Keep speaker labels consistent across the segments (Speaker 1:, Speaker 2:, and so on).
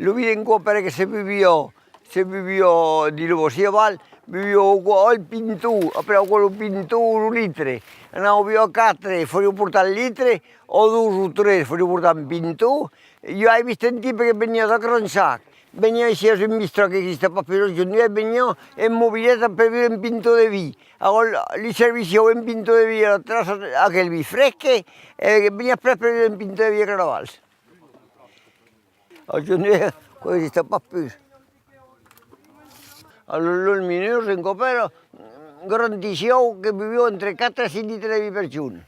Speaker 1: Lo vi en Copere que se vivió di Lobosieval, vivió al pintú, però quello pintú un litre. Anavo via a 4, facevo portare il litre, o 2 o 3 facevo portare in pintù. Io ho visto un tipo che veniva da Cronsac, veniva sceso in bistro che esiste proprio il giorno, e veniva in mobiletta per vedere un pinto di vino. Allora gli serviva un pinto di vino, attraverso a che vi frecche, e veniva per vedere un pinto di vino che era valso. Al giorno questo sta proprio. Allora il minore in Copero garantisce che viviva entre 4 e 6 litri di vino per giorno.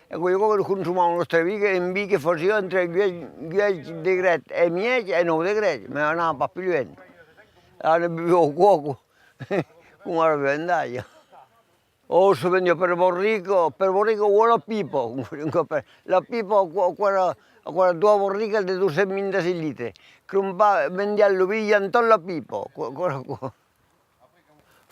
Speaker 1: E quello consumava uno stravico e un vino che faceva entre 10 decreti e 10 e 9 decreti, ma non aveva più niente. Allora bevevo poco, come era vendaia. O si veniva per Borrico o la pipa, la pipa quella 2 borriche di 200 litri, vendeva il vino la pipa.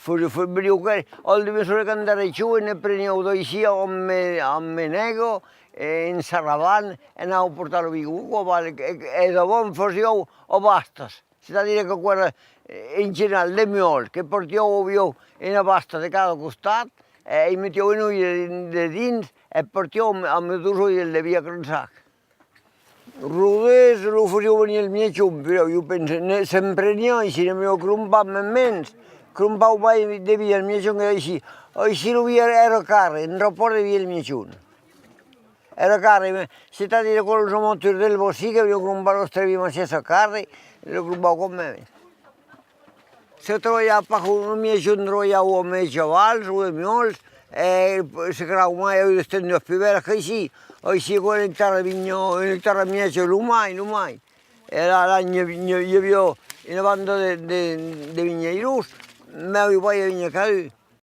Speaker 1: Al difensore che andare giù e ne prendevo due sia a Menego e in Saravan e andavo a portare via e dopo facevo a Bastas. Si da dire che quella in generale le miole che portavo via in una pasta di cada costat e mettevo in uno dins e portavo a mezzo di via Cronsac. Rodés lo facevo venire il mio cium, però io penso, se mi prendeva, se ne avevo crumpato mens. Crumpau mai de via il mio giorno e si lo via era caro, non rapporto via il mio giorno. Era caro, se ti dire quello che monto del bossi che io crumpavo lo stravio, ma se sa caro, lo crumpavo con me. Se trovavo con il mio giorno trovavo a me cavalli, o i mioli, e se creavo mai io stendo a più vera che sì, o si con l'ettare mia c'è lumai. E l'anno io avevo in avanti di vigna di russo, ma io poi vigna caduta.